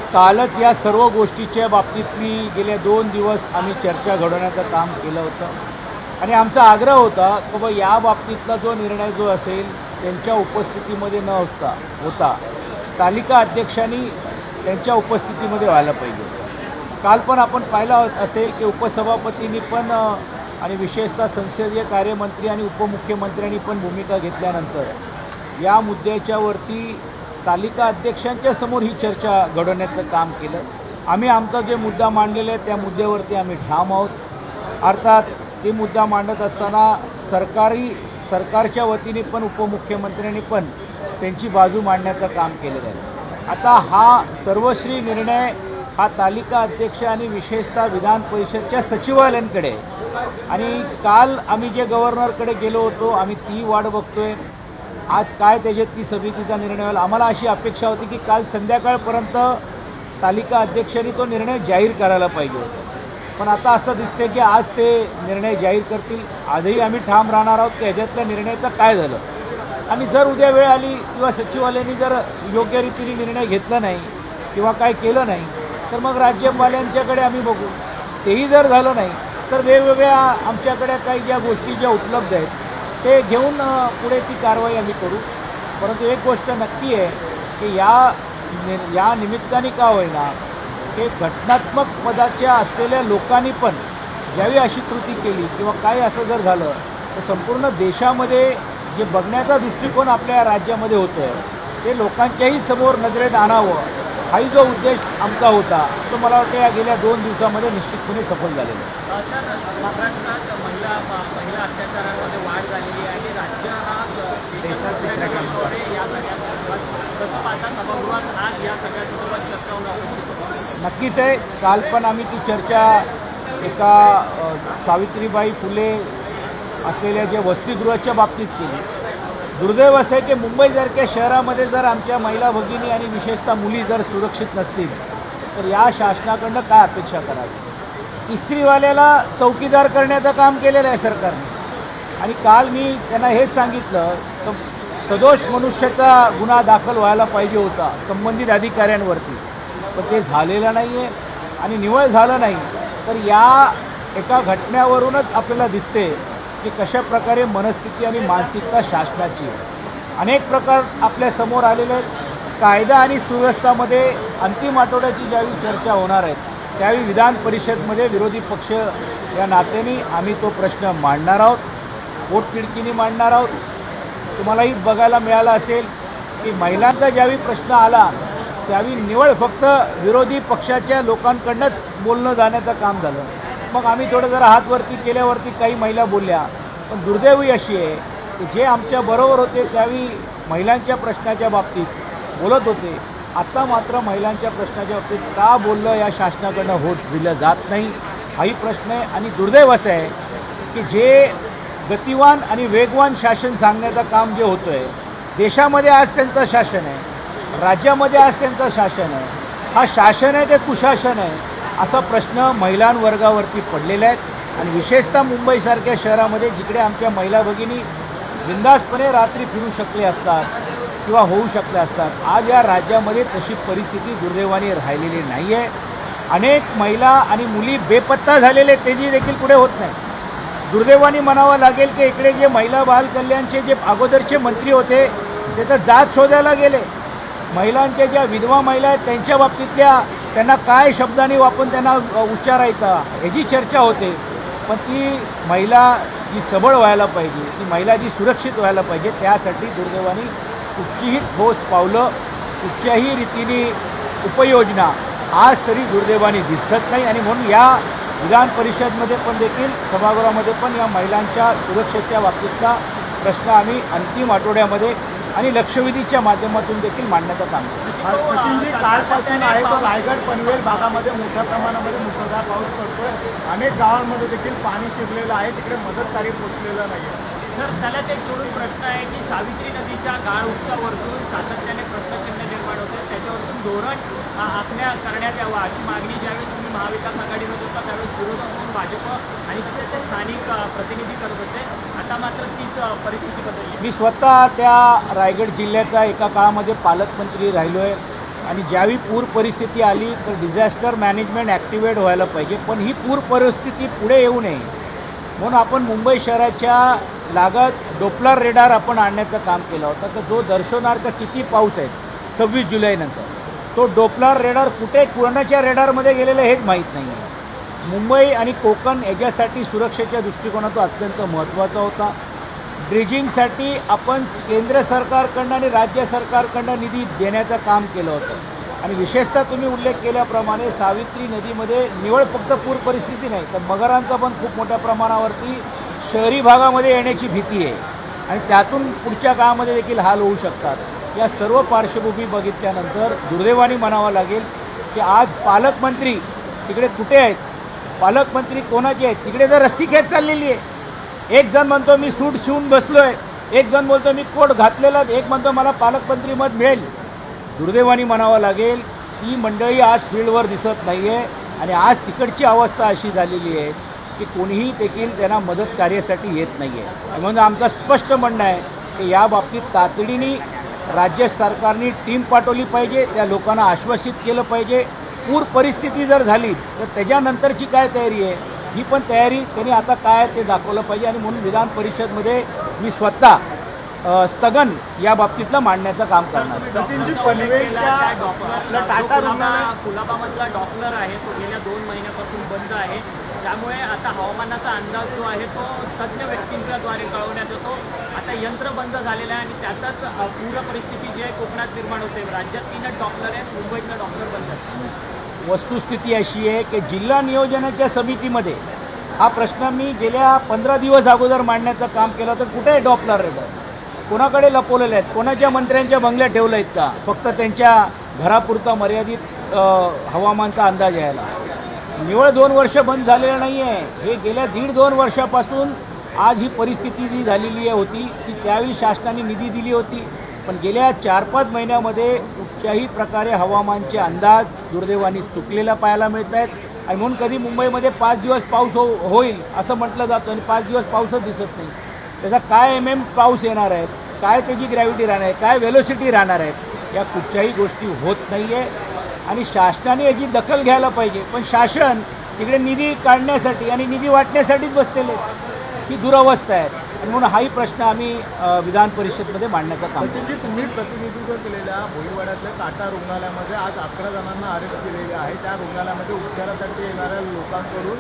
कालच या सर्व गोष्टीच्या बाबतीतली गेल्या 2 दिवस आम्ही चर्चा घडवण्याचं काम केलं होतं आणि आमचा आग्रह होता की बा या बाबतीतला जो निर्णय जो असेल त्यांच्या उपस्थितीमध्ये न होता तालिका अध्यक्षांनी त्यांच्या उपस्थितीमध्ये व्हायला पाहिजे. काल पण आपण पाहिलं असेल की उपसभापतींनी पण आणि विशेषतः संसदीय कार्यमंत्री आणि उपमुख्यमंत्र्यांनी पण भूमिका घेतल्यानंतर या मुद्द्याच्यावरती तालिका अध्यक्षांच्या समोर ही चर्चा घडवण्याचं काम केलं. आम्ही आमचा जे मुद्दा मांडलेला आहे त्या मुद्द्यावरती आम्ही ठाम आहोत. अर्थात ते मुद्दा मांडत असताना सरकारच्या वतीने पण उपमुख्यमंत्र्यांनी पण त्यांची बाजू मांडण्याचं काम केलेलं आहे. आता हा सर्वश्री निर्णय हा तालिका अध्यक्ष आणि विशेषतः विधान परिषदच्या सचिवालयांकडे आणि काल आम्ही जे गव्हर्नरकडे गेलो होतो आम्ही ती वाट बघतोय. आज काय त्याच्यात ती समितीचा निर्णय होईल. आम्हाला अशी अपेक्षा होती की काल संध्याकाळपर्यंत तालिका अध्यक्षांनी तो निर्णय जाहीर करायला पाहिजे होता. पण आता असं दिसतंय की आज ते निर्णय जाहीर करतील. आजही आम्ही ठाम राहणार आहोत की ह्याच्यातल्या निर्णयाचं काय झालं आणि जर उद्या वेळ आली किंवा सचिवालयांनी जर योग्य रीतीने निर्णय घेतला नाही किंवा काय केलं नाही तर मग राज्यपालांच्याकडे आम्ही बघू. तेही जर झालं नाही तर वेगवेगळ्या आमच्याकडे काही ज्या गोष्टी ज्या उपलब्ध आहेत ते घेऊन पुढे ती कारवाई आम्ही करू. परंतु एक गोष्ट नक्की आहे की या निमित्ताने का होईना हे घटनात्मक पदाच्या असलेल्या लोकांनी पण ज्यावेळी अशी कृती केली किंवा काय असं जर झालं तर संपूर्ण देशामध्ये जे बघण्याचा दृष्टिकोन आपल्या राज्यामध्ये होतो आहे ते लोकांच्याही समोर नजरेत आणावं हाही जो उद्देश आमचा होता तो मला वाटतं या गेल्या 2 दिवसामध्ये निश्चितपणे सफल झालेला आहे. सर, महाराष्ट्रात महिला अत्याचारांमध्ये वाढ झालेली आहे आणि राज्य हा या सगळ्या संदर्भात तसं पाहता सभागृहात आज या सगळ्या संदर्भात चर्चा होणार. नक्कीच आहे. काल पण आम्ही ती चर्चा एका सावित्रीबाई फुले असलेल्या जे वसतिगृहाच्या बाबतीत केली. दुर्दैव असं आहे की मुंबईसारख्या शहरामध्ये जर आमच्या महिला भगिनी आणि विशेषतः मुली जर सुरक्षित नसतील तर या शासनाकडनं काय अपेक्षा करावी. इस्त्रीवाल्याला चौकीदार करण्याचं काम केलेलं आहे सरकारने आणि काल मी त्यांना हेच सांगितलं तर सदोष मनुष्याचा गुन्हा दाखल व्हायला पाहिजे होता संबंधित अधिकाऱ्यांवरती पण ते झालेलं नाही आहे आणि निवळ झालं नाही. तर या एका घटनेवरूनच आपल्याला दिसते की कशा प्रकारे मनस्थिती आणि मानसिकता शासनाची अनेक प्रकार आपल्या समोर आलेले आहेत. कायदा आणि सुव्यवस्थामध्ये अंतिम आठवड्याची ज्यावेळी चर्चा होणार आहे त्यावेळी विधान परिषदमध्ये विरोधी पक्ष या नात्याने आम्ही तो प्रश्न मांडणार आहोत. पोटतिडकीने मांडणार आहोत. तुम्हालाही बघायला मिळालं असेल की महिलांचा ज्यावेळी प्रश्न आला त्यावेळी निवळ फक्त विरोधी पक्षाच्या लोकांकडनंच बोलणं जाण्याचं काम झालं. मग आम्ही थोडं जरा हातवरती केल्यावरती काही महिला बोलल्या पण दुर्दैवी अशी आहे की जे आमच्या बरोबर होते त्यावेळी महिलांच्या प्रश्नाच्या बाबतीत बोलत होते. आता मात्र महिलांच्या प्रश्नाच्या बाबतीत का बोललं या शासनाकडनं होत दिलं जात नाही हाही प्रश्न आहे. आणि दुर्दैव असं आहे की जे गतिवान आणि वेगवान शासन सांगण्याचं काम जे होतं आहे देशामध्ये आज त्यांचं शासन आहे राज्यामध्ये आज त्यांचं शासन आहे. हा शासन आहे ते कुशासन आहे असा प्रश्न महिलांवर्गावरती पडलेला आहे. आणि विशेषतः मुंबईसारख्या शहरामध्ये जिकडे आमच्या महिला भगिनी बिनधास्तपणे रात्री फिरू शकले असतात किंवा होऊ शकले असतात आज या राज्यामध्ये तशी परिस्थिती दुर्दैवाने राहिलेली नाही आहे. अनेक महिला आणि मुली बेपत्ता झालेले तेही देखील पुढे होत नाही. दुर्दैवाने म्हणावं लागेल की इकडे जे महिला बाल कल्याणचे जे अगोदरचे मंत्री होते ते तर जात शोधायला गेले. महिलांच्या ज्या विधवा महिला आहेत त्यांच्या बाबतीतल्या त्यांना काय शब्दांनी वापरून त्यांना उच्चारायचा ह्याची चर्चा होते. पण ती महिला जी सबळ व्हायला पाहिजे ती महिला जी सुरक्षित व्हायला पाहिजे त्यासाठी दुर्दैवाने कुठचीही ठोस पावलं कुठच्याही रीतीने उपाययोजना आज तरी दुर्दैवाने दिसत नाही. आणि म्हणून या विधान परिषदमध्ये पण देखील सभागृहामध्ये पण या महिलांच्या सुरक्षेच्या बाबतीतला प्रश्न आम्ही अंतिम आठवड्यामध्ये आणि लक्षवेधीच्या माध्यमातून देखील मांडण्याचं काम करतो. सचिनजी, कालपासून आहे तो रायगड पनवेल भागामध्ये मोठ्या प्रमाणामध्ये मुसळधार पाऊस पडतोय. अनेक गावांमध्ये देखील पाणी शिरलेलं आहे. तिकडे मदतकार्य पोचलेलं नाही आहे. सर, त्यालाच एक सोडून प्रश्न आहे की सावित्री नदीच्या गाळ उपसावरतून सातत्याने प्रश्नचिन्ह निर्माण होते. त्याच्यावरतून धोरण करण्यात यावं अशी मागणी ज्यावेळेस तुम्ही महाविकास आघाडीमध्ये होता त्यावेळेस विरोधक म्हणून भाजप आणि तिथे स्थानिक प्रतिनिधी करत होते. आता मात्र तीच परिस्थिती बदलली. मी स्वतः त्या रायगड जिल्ह्याचा एका काळामध्ये पालकमंत्री राहिलो आहे. आणि ज्यावेळी पूर परिस्थिती आली तर डिझास्टर मॅनेजमेंट ॲक्टिवेट व्हायला पाहिजे, पण ही पूर परिस्थिती पुढे येऊ नये म्हणून आपण मुंबई शहराच्या लागत डोपलर रेडार आपण आणण्याचं काम केलं होतं, तर जो दर्शवणार का किती पाऊस आहे 26 जुलैनंतर. तो डोपलर रेडार कुठे कोणाच्या रेडारमध्ये गेलेलं हेच माहीत नाही आहे. मुंबई आणि कोकण याच्यासाठी सुरक्षेच्या दृष्टिकोनातून अत्यंत महत्त्वाचा होता. ड्रेजिंगसाठी आपण केंद्र सरकारकडनं आणि राज्य सरकारकडनं निधी देण्याचं काम केलं होतं. आणि विशेषतः तुम्ही उल्लेख केल्याप्रमाणे सावित्री नदीमध्ये निवळ फक्त पूर परिस्थिती नाही तर मगरांचा पण खूप मोठ्या प्रमाणावरती शहरी भागामध्ये येण्याची भीती आहे आणि त्यातून पुढच्या काळामध्ये देखील हाल होऊ शकतात. या सर्व पार्श्वभूमी बघितल्यानंतर दुर्दैवाने म्हणावं लागेल की आज पालकमंत्री तिकडे कुठे आहेत, पालकमंत्री कोणाचे आहेत, तिकडे तर रस्सी खेच चाललेली आहे. एक जण म्हणतो मी सूट शिवून बसलो आहे, एक जण बोलतो मी कोट घातलेला, एक म्हणतो मला पालकमंत्री मत मिळेल. दुर्दैवाने म्हणावं लागेल ती मंडळी आज फील्डवर दिसत नाही आहे आणि आज तिकडची अवस्था अशी झालेली आहे की कोणीही देखील त्यांना मदत कार्यासाठी येत नाही आहे. म्हणून आमचं स्पष्ट म्हणणं आहे की या बाबतीत तातडीने राज्य सरकारने टीम पाठवली पाहिजे, त्या लोकांना आश्वासित केलं पाहिजे. पूर परिस्थिती जर झाली तर त्याच्यानंतरची काय तयारी आहे ही पण तयारी त्यांनी आता काय ते दाखवलं पाहिजे. आणि म्हणून विधान परिषदमध्ये मी स्वतः स्थगन या बाबतीतलं मांडण्याचं काम करणार. सचिनजी, पनवेलच्या आपलं टाटा रुग्णालय कुलाबामधला डॉपलर आहे तो गेल्या 2 महिन्यापासून बंद आहे. त्यामुळे आता हवामानाचा अंदाज जो आहे तो तज्ज्ञ व्यक्तींच्या द्वारे कळवण्यात येतो. आता यंत्र बंद झालेलं आहे आणि त्यातच पूर परिस्थिती जी आहे कोकणात निर्माण होते. राज्यात 3 डॉक्टर आहेत, मुंबईतलं डॉक्टर बंद आहेत. वस्तुस्थिती अशी आहे की जिल्हा नियोजनाच्या समितीमध्ये हा प्रश्न मी गेल्या 15 दिवस अगोदर मांडण्याचं काम केलं. तर कुठे आहे डॉपलर रेडर, कोणाकडे लपवलेले आहेत, कोणाच्या मंत्र्यांच्या बंगल्यात ठेवलं आहेत का फक्त त्यांच्या घरापुरता मर्यादित हवामानचा अंदाज यायला. निवळ 2 वर्ष बंद झालेलं नाही आहे. हे गेल्या 1.5-2 वर्षापासून आज ही परिस्थिती जी झालेली होती ती त्यावेळी शासनाने निधी दिली होती, पण गेल्या 4-5 महिन्यामध्ये कुठच्याही प्रकारे हवामानचे अंदाज दुर्दैवाने चुकलेला पाहायला मिळत आहेत. आणि म्हणून कधी मुंबईमध्ये 5 दिवस पाऊस होईल असं म्हटलं जातं आणि 5 दिवस पाऊसच दिसत नाही. त्याचा काय पाऊस येणार आहे, काय त्याची ग्रॅव्हिटी राहणार आहे, काय वेलोसिटी राहणार आहे, या कुठच्याही गोष्टी होत नाही आहे. आणि शासनाने याची दखल घ्यायला पाहिजे, पण शासन तिकडे निधी काढण्यासाठी आणि निधी वाटण्यासाठीच बसलेले, ही दुरवस्था आहे. आणि म्हणून हाही प्रश्न आम्ही विधान परिषदेमध्ये मांडण्याचं काम करतो. सचिनजी, तुम्ही प्रतिनिधित्व केलेल्या भोईवाड्यातल्या टाटा रुग्णालयामध्ये आज 11 जणांना अरेस्ट केलेले आहे. त्या रुग्णालयामध्ये उपचारासाठी येणाऱ्या लोकांकडून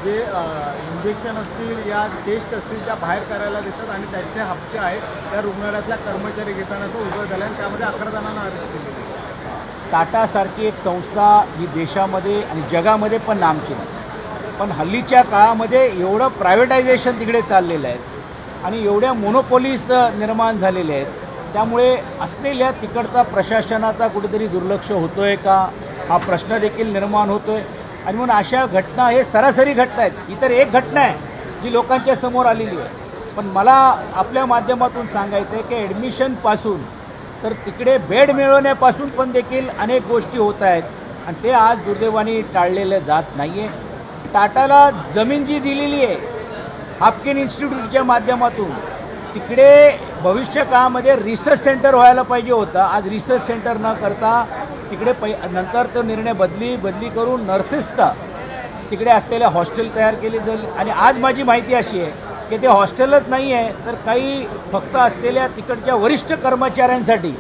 जे इंजेक्शन असतील या टेस्ट असतील त्या बाहेर करायला देतात आणि त्यांचे हप्ते आहेत त्या रुग्णालयातल्या कर्मचारी घेताना असं उघड झालं आणि त्यामध्ये 11 जणांना अरेस्ट केलेले आहे. टाटासारखी एक संस्था ही देशामध्ये आणि जगामध्ये पण नामची नाही, पण हल्लीच्या काळामध्ये एवढं प्रायव्हेटायझेशन तिकडे चाललेलं आहे आणि एवढ्या मोनोपोलीज निर्माण झालेले आहेत, त्यामुळे असलेल्या तिकडचा प्रशासनाचा कुठेतरी दुर्लक्ष होतो आहे का हा प्रश्न देखील निर्माण होतो आहे. आणि म्हणून अशा घटना हे सरासरी घटना आहेत. ही तर एक घटना आहे जी लोकांच्या समोर आलेली आहे, पण मला आपल्या माध्यमातून सांगायचं आहे की ॲडमिशनपासून तर तिकडे बेड मिळवण्यापासून पण देखील अनेक गोष्टी होत आहेत आणि ते आज दुर्दैवाने टाळलेले जात नाही आहे. टाटाला जमीन जी दिलेली आहे हाफकिन इन्स्टिट्यूटच्या माध्यमातून तिकडे भविष्य काळामध्ये रिसर्च सेंटर व्हायला पाहिजे होतं. आज रिसर्च सेंटर न करता तिकडे नंतर तो निर्णय बदली करून नर्सेसचा तिकडे असलेल्या हॉस्टेल तयार केली जाईल. आणि आज माझी माहिती अशी आहे की ते हॉस्टेलच नाही आहे तर काही फक्त असलेल्या तिकडच्या वरिष्ठ कर्मचाऱ्यांसाठी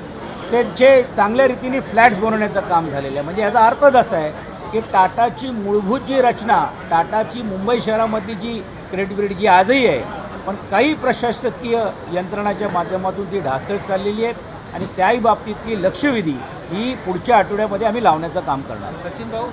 त्यांचे चांगल्या रीतीने फ्लॅट्स बनवण्याचं काम झालेलं आहे. म्हणजे याचा अर्थच असा आहे की टाटाची मूलभूत जी रचना, टाटाची मुंबई शहरामधली जी क्रेडिबिलिटी जी आजही आहे, पण काही प्रशासकीय यंत्रणाच्या माध्यमातून ती ढासळत चाललेली आहे आणि त्याही बाबतीतली लक्षवेधी ही पुढच्या आठवड्यामध्ये आम्ही लावण्याचं काम करणार. सचिन भाऊ,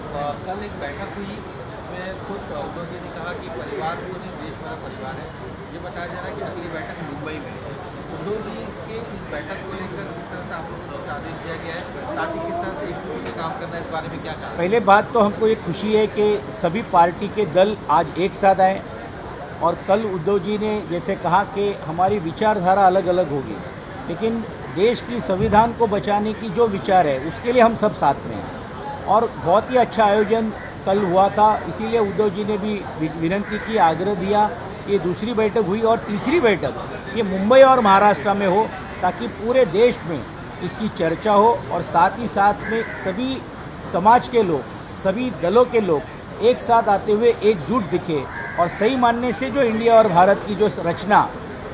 कल एक बैठक हुई जिसमें खुद उद्धव जी ने कहा कि परिवार को नहीं देश मेरा परिवार है. ये बताया जा रहा है कि अगली बैठक मुंबई में है. उद्धव जी के इस बैठक को लेकर किस तरह से आप लोगों को आदेश दिया गया है, साथ ही किस तरह से एकजुट में काम करना है, इस बारे में क्या कहा? पहले बात तो हमको ये खुशी है कि सभी पार्टी के दल आज एक साथ आए और कल उद्धव जी ने जैसे कहा कि हमारी विचारधारा अलग अलग होगी, लेकिन देश की संविधान को बचाने की जो विचार है उसके लिए हम सब साथ में हैं. और बहुत ही अच्छा आयोजन कल हुआ था, इसीलिए उद्धव जी ने भी विनती की, आग्रह दिया. ये दूसरी बैठक हुई और तीसरी बैठक ये मुंबई और महाराष्ट्र में हो ताकि पूरे देश में इसकी चर्चा हो और साथ ही साथ में सभी समाज के लोग, सभी दलों के लोग एक साथ आते हुए एकजुट दिखे और सही मानने से जो इंडिया और भारत की जो रचना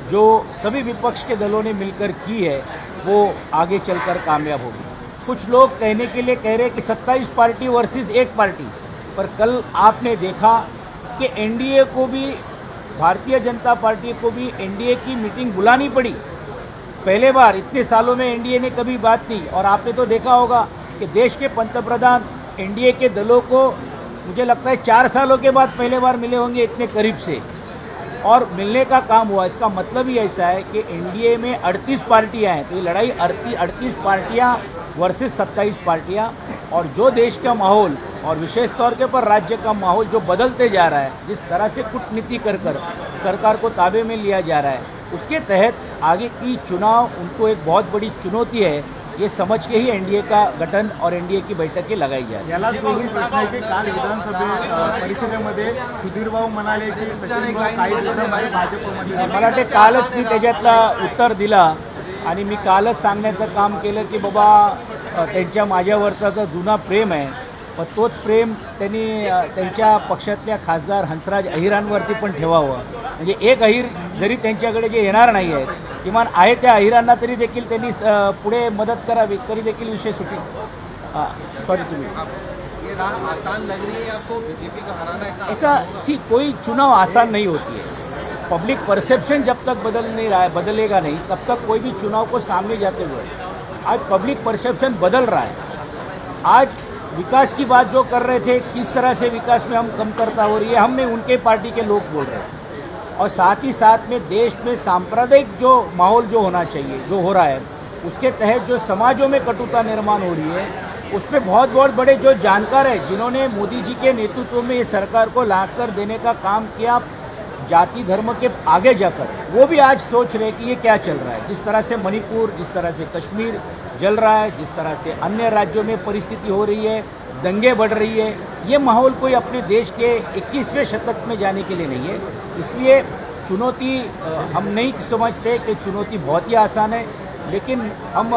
जो सभी विपक्ष के दलों ने मिलकर की है वो आगे चलकर कामयाब होगी। कुछ लोग कहने के लिए कह रहे हैं कि 27 पार्टी वर्सेस एक पार्टी, पर कल आपने देखा कि एनडीए को भी, भारतीय जनता पार्टी को भी एनडीए की मीटिंग बुलानी पड़ी। पहले बार इतने सालों में एनडीए ने कभी बात नहीं, और आपने तो देखा होगा कि देश के पंतप्रधान एनडीए के दलों को मुझे लगता है 4 सालों के बाद पहले बार मिले होंगे इतने करीब से, और मिलने का काम हुआ। इसका मतलब ही ऐसा है कि एनडीए में 38 पार्टियां हैं, तो ये लड़ाई 38 पार्टियां वर्सेस 27 पार्टियां, और जो देश का माहौल और विशेष तौर के पर राज्य का माहौल जो बदलते जा रहा है, जिस तरह से कूटनीति कर सरकार को ताबे में लिया जा रहा है, उसके तहत आगे की चुनाव उनको एक बहुत बड़ी चुनौती है, ये समझ के ही एनडीए का गठन और एनडीए की बैठकें लगाई जा रही याला जोडून प्रश्न आहे की काल परिषदेमध्ये सुधीर भाऊ म्हणाले की सचिन भाऊ काही दिवसांमध्ये भाजपमध्ये मला वाटते कालच मी त्याच्यातला उत्तर दिला आणि मी कालच सांगण्याचं काम केलं की बाबा त्यांच्या माझ्यावरचा जो जुना प्रेम आहे, पण तोच प्रेम त्यांनी त्यांच्या पक्षातल्या खासदार हंसराज अहिरांवरती पण ठेवावं। म्हणजे एक अहिर जरी त्यांच्याकडे जे येणार नाही आहेत, किमान आहे त्या अहिरांना तरी देखील त्यांनी पुढे मदत करावी, तरी देखील विषय सुटी। सॉरी तुम्ही ये राह आसान लग रही है आपको, बीजेपी को हराना इतना ऐसा कोई चुनाव आसान नहीं होती है। पब्लिक परसेप्शन जब तक बदलेगा नहीं तब तक कोई भी चुनाव को सामने जाते हुए, आज पब्लिक परसेप्शन बदल रहा है। आज विकास की बात जो कर रहे थे, किस तरह से विकास में हम कमतरता हो रही है, हमने उनके पार्टी के लोग बोल रहे हैं, और साथ ही साथ में देश में सांप्रदायिक जो माहौल जो होना चाहिए, जो हो रहा है, उसके तहत जो समाजों में कटुता निर्माण हो रही है, उसमें बहुत बड़े जो जानकार हैं, जिन्होंने मोदी जी के नेतृत्व में ये सरकार को लाकर देने का काम किया जाति धर्म के आगे जाकर, वो भी आज सोच रहे कि ये क्या चल रहा है। जिस तरह से मणिपुर, जिस तरह से कश्मीर जल रहा है, जिस तरह से अन्य राज्यों में परिस्थिति हो रही है, दंगे बढ़ रही है, ये माहौल कोई अपने देश के 21वें शतक में जाने के लिए नहीं है। इसलिए चुनौती हम नहीं समझते कि चुनौती बहुत ही आसान है, लेकिन हम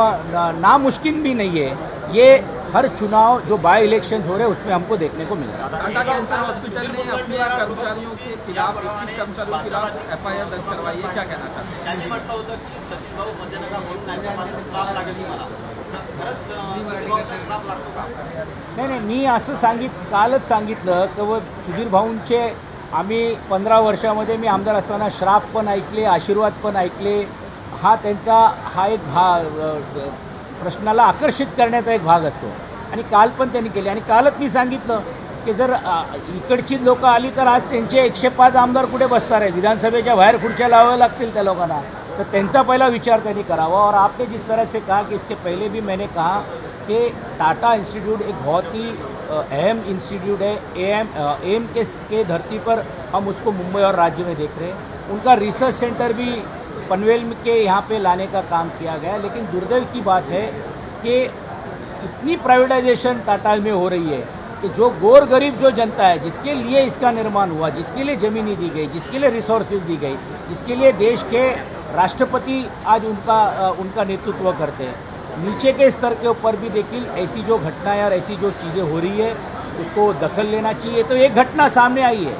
नामुमकिन भी नहीं है। ये हर चुनाव जो बाय इलेक्शंस हो रहे हैं उसमें हमको देखने को मिल रहा है। टाटा कैंसर हॉस्पिटल ने अपने कर्मचारियों के खिलाफ 21 कर्मचारियों के खिलाफ एफआईआर दर्ज करवाई है, क्या कहना चाहते हैं? नाही, मी असं कालच सांगितलं की व सुधीर भाऊंचे आम्ही 15 वर्षामध्ये मी आमदार असताना श्राप पण ऐकले, आशीर्वाद पण ऐकले। हा एक प्रश्नाला आकर्षित करण्याचा एक भाग असतो, आणि काल पण त्यांनी केले। आणि कालच मी सांगितलं की जर इकडची लोक आली तर आज त्यांचे 105 आमदार कुठे बसणार आहेत, विधानसभेच्या बाहेर खुर्च्या लावाव्या लागतील त्या लोकांना, तर त्यांचा पहिला विचार त्यांनी करावा। और आपने जिस तरह से कहा कि इसके पहले भी मैंने कहा कि टाटा इंस्टीट्यूट एक बहुत ही अहम इंस्टीट्यूट है। एम के धरती पर हम उसको मुंबई और राज्य में देख रहे हैं। उनका रिसर्च सेंटर भी पनवेल के यहाँ पे लाने का काम किया गया, लेकिन दुर्दैव की बात है कि इतनी प्राइवेटाइजेशन टाटा में हो रही है कि जो गोर गरीब जो जनता है, जिसके लिए इसका निर्माण हुआ, जिसके लिए ज़मीनें दी गई, जिसके लिए रिसोर्सेज दी गई, जिसके लिए देश के राष्ट्रपति आज उनका नेतृत्व करते हैं, नीचे के स्तर के ऊपर भी देखिए ऐसी जो घटनाएं और ऐसी जो चीज़ें हो रही है उसको दखल लेना चाहिए। तो एक घटना सामने आई है,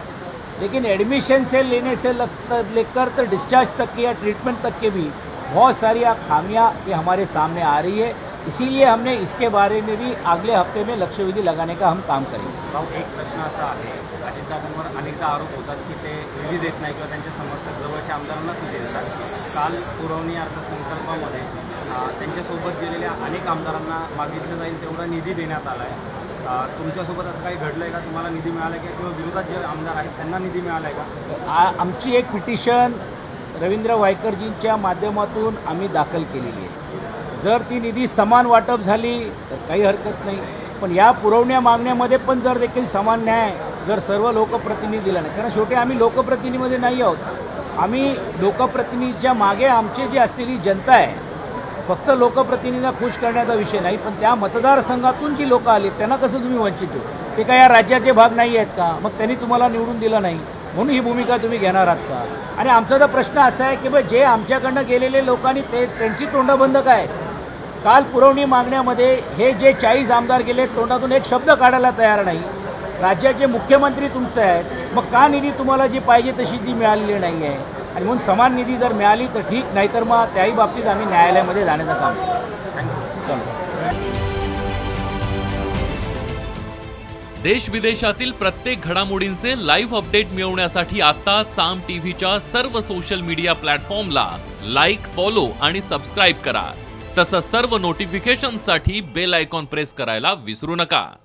लेकिन एडमिशन से लेने से लेकर तो डिस्चार्ज तक के या ट्रीटमेंट तक के भी बहुत सारी खामियां ये हमारे सामने आ रही है। इसीलिए हमने इसके बारे में भी अगले हफ्ते में लक्षवेधी लगाने का हम काम करेंगे। भाऊ, एक प्रश्न असा आहे, अजितदादांवर अनेकदा आरोप होतात की ते निधी देत नाही किंवा त्यांचे समर्थक जवळच्या आमदारांनाच निधी देतात। काल पुरवणी अर्थसंकल्पामध्ये त्यांच्यासोबत गेलेल्या अनेक आमदारांना मागितलं जाईल तेवढा निधी देण्यात आला आहे। तुमच्यासोबत असं काही घडलं आहे का? तुम्हाला निधी मिळाला आहे का? किंवा विरोधात जे आमदार आहेत त्यांना निधी मिळाला आहे का? आमची एक पिटिशन रवींद्र वायकरजींच्या माध्यमातून आम्ही दाखल केलेली आहे। जर ती निधी समान वाटप झाली तर काही हरकत नाही, पण या पुरवण्या मागण्यामध्ये पण जर देखील समान न्याय जर सर्व लोकप्रतिनिधी दिला नाही, कारण शेवटी आम्ही लोकप्रतिनिधीमध्ये नाही आहोत, आम्ही लोकप्रतिनिधीच्या मागे आमची जी असलेली जनता आहे, फक्त लोकप्रतिनिधींना खुश करण्याचा विषय नाही, पण त्या मतदारसंघातून जी लोक आली त्यांना कसं तुम्ही वंचित ठेवू? ते काय या राज्याचे भाग नाही आहेत का? मग त्यांनी तुम्हाला निवडून दिलं नाही म्हणून ही भूमिका तुम्ही घेणार आहात का? आणि आमचा तर प्रश्न असा आहे की जे आमच्याकडनं गेलेले लोकांनी त्यांची तोंड बंद काय, काल पुरवणी मागण्यामध्ये हे जे 40 आमदार गेले तोंडातून एक शब्द काढायला तयार नाही. राज्याचे मुख्यमंत्री तुमचे आहेत, मग का निधी तुम्हाला जी पाहिजे तशी ती मिळालेली नाही आहे? आणि म्हणून समान निधी जर मिळाली तर ठीक, नाहीतर मग त्याही बाबतीत आम्ही न्यायालयामध्ये जाण्याचं काम करू. चलो. देश विदेशातील प्रत्येक घडामोडींचे लाईव्ह अपडेट मिळवण्यासाठी आता साम टीव्हीच्या सर्व सोशल मीडिया प्लॅटफॉर्मला लाईक, फॉलो आणि सबस्क्राईब करा. तसंच सर्व नोटिफिकेशनसाठी बेल आयकॉन प्रेस करायला विसरू नका.